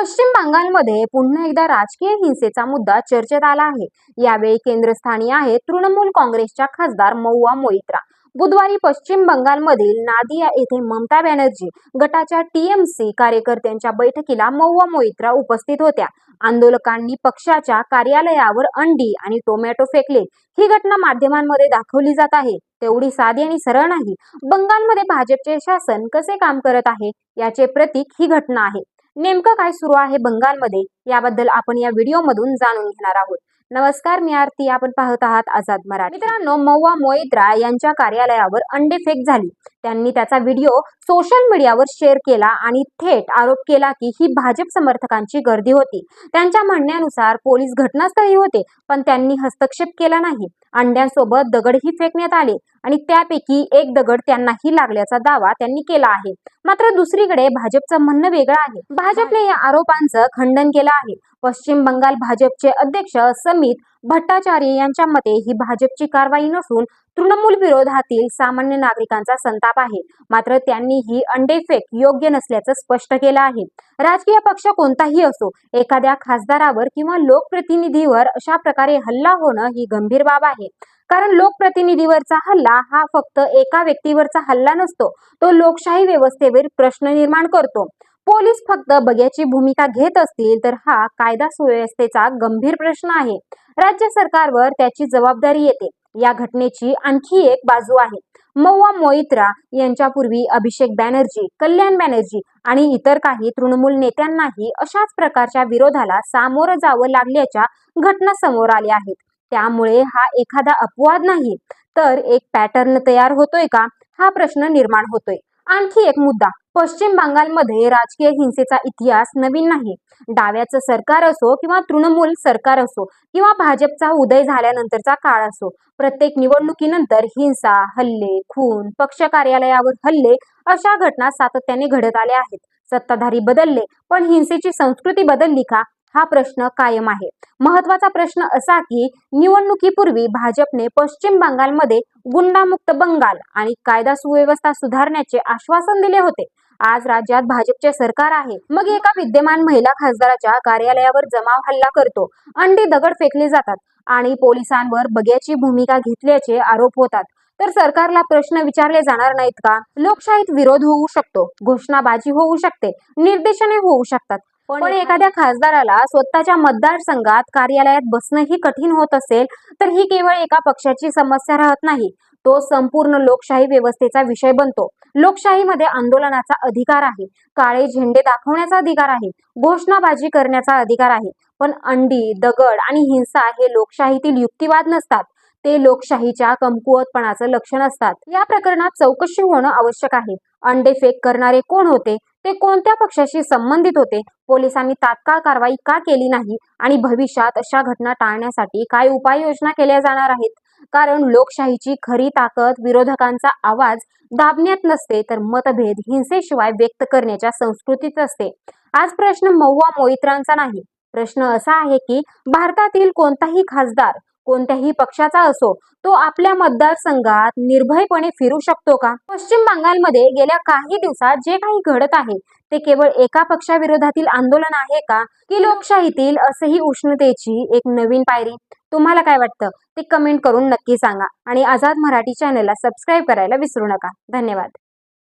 पश्चिम बंगालमध्ये पुन्हा एकदा राजकीय हिंसेचा मुद्दा चर्चेत आला आहे। यावेळी केंद्रस्थानी आहे तृणमूल काँग्रेसच्या खासदार महुआ मोइत्रा। बुधवारी पश्चिम बंगालमधील नादिया येथे ममता बॅनर्जी गटाच्या टीएमसी कार्यकर्त्यांच्या बैठकीला महुआ मोइत्रा उपस्थित होत्या। आंदोलकांनी पक्षाच्या कार्यालयावर अंडी आणि टोमॅटो फेकले। ही घटना माध्यमांमध्ये दाखवली जात आहे, तेवढी साधी आणि सरळ नाही। बंगालमध्ये भाजपचे शासन कसे काम करत आहे याचे प्रतीक ही घटना आहे। नेमकं काय सुरू आहे बंगालमध्ये याबद्दल आपण या व्हिडिओमधून जाणून घेणार आहोत। नमस्कार, मी आरती, आपण पाहत आहात आझाद मराठी। मित्रांनो, महुआ मोइत्रा यांच्या कार्यालयावर अंडे फेक झाली। त्यांनी त्याचा व्हिडिओ सोशल मीडियावर शेअर केला आणि थेट आरोप केला की ही भाजप समर्थकांची गर्दी होती। त्यांच्या म्हणण्यानुसार पोलीस घटनास्थळी होते, पण त्यांनी हस्तक्षेप केला नाही। अंड्यांसोबत दगडही फेकण्यात आले आणि त्यापैकी एक दगड त्यांनाही लागल्याचा दावा त्यांनी केला आहे। मात्र दुसरीकडे भाजपचं म्हणणं वेगळं आहे। भाजपने या आरोपांचं खंडन केलं आहे। पश्चिम बंगाल भाजपचे अध्यक्ष समित भट्टाचार्य यांच्या मते ही भाजपची कारवाई नसून तृणमूल विरोधातील सामान्य नागरिकांचा संताप आहे। मात्र त्यांनी ही अंडे फेक योग्य नसल्याचं स्पष्ट केलं आहे। राजकीय पक्ष कोणताही असो, एखाद्या खासदारावर किंवा लोकप्रतिनिधीवर अशा प्रकारे हल्ला होणं ही गंभीर बाब आहे। कारण लोकप्रतिनिधीवरचा हल्ला हा फक्त एका व्यक्तीवरचा हल्ला नसतो, तो लोकशाही व्यवस्थेवर प्रश्न निर्माण करतो। पोलीस फक्त बघ्याची भूमिका घेत असतील तर हा कायदा सुव्यवस्थेचा गंभीर प्रश्न आहे। राज्य सरकारवर त्याची जबाबदारी येते। या घटनेची आणखी एक बाजू आहे। महुआ मोइत्रा यांच्यापूर्वी अभिषेक बॅनर्जी, कल्याण बॅनर्जी आणि इतर काही तृणमूल नेत्यांनाही अशाच प्रकारच्या विरोधाला सामोरं जावं लागल्याच्या घटना समोर आल्या आहेत। त्यामुळे हा एखादा अपवाद नाही, तर एक पॅटर्न तयार होतोय का, हा प्रश्न निर्माण होतोय। आणखी एक मुद्दा, पश्चिम बंगालमध्ये राजकीय हिंसेचा इतिहास नवीन नाही। डाव्याचं सरकार असो किंवा तृणमूल सरकार असो किंवा भाजपचा उदय झाल्यानंतरचा काळ असो, प्रत्येक निवडणुकीनंतर हिंसा, हल्ले, खून, पक्ष कार्यालयावर हल्ले अशा घटना सातत्याने घडत आल्या आहेत। सत्ताधारी बदलले, पण हिंसेची संस्कृती बदलली का, हा प्रश्न कायम आहे। महत्वाचा प्रश्न असा की निवडणुकीपूर्वी भाजपने पश्चिम बंगालमध्ये गुंडामुक्त बंगाल आणि कायदा सुव्यवस्था सुधारण्याचे आश्वासन दिले होते। आज राज्यात भाजपचे सरकार आहे, मग एका विद्यमान महिला खासदाराच्या कार्यालयावर जमाव हल्ला करतो, अंडी दगड फेकले जातात आणि पोलिसांवर बघ्याची भूमिका घेतल्याचे आरोप होतात, तर सरकारला प्रश्न विचारले जाणार नाहीत का? लोकशाहीत विरोध होऊ शकतो, घोषणाबाजी होऊ शकते, निर्देशने होऊ शकतात, पण एखाद्या खासदाराला स्वतःच्या मतदारसंघात कार्यालयात बसणंही कठीण होत असेल तर ही केवळ एका पक्षाची समस्या राहत नाही, तो संपूर्ण लोकशाही व्यवस्थेचा विषय बनतो। लोकशाहीमध्ये आंदोलनाचा अधिकार आहे, काळे झेंडे दाखवण्याचा अधिकार आहे, घोषणाबाजी करण्याचा अधिकार आहे, पण अंडी, दगड आणि हिंसा हे लोकशाहीतील युक्तिवाद नसतात, ते लोकशाहीच्या कमकुवतपणाचं लक्षण असतात। या प्रकरणात चौकशी होणं आवश्यक आहे। अंडे फेक करणारे कोण होते, ते कोणत्या पक्षाशी संबंधित होते, पोलिसांनी तात्काळ कारवाई का केली नाही आणि भविष्यात अशा घटना टाळण्यासाठी काय उपाययोजना केल्या जाणार आहेत? कारण लोकशाहीची खरी ताकद विरोधकांचा आवाज दाबण्यात नसते, तर मतभेद हिंसेशिवाय व्यक्त करण्याच्या संस्कृतीत असते। आज प्रश्न महुआ मोइत्रांचा नाही, प्रश्न असा आहे की भारतातील कोणताही खासदार कोणत्याही पक्षाचा असो, तो आपल्या मतदारसंघात निर्भयपणे फिरू शकतो का? पश्चिम बंगालमध्ये गेल्या काही दिवसात जे काही घडत आहे ते केवळ एका पक्षाविरोधातील आंदोलन आहे का, की लोकशाहीतील असही उष्णतेची एक नवीन पायरी? तुम्हाला काय वाटतं ते कमेंट करून नक्की सांगा आणि आझाद मराठी चॅनलला सबस्क्राईब करायला विसरू नका। धन्यवाद।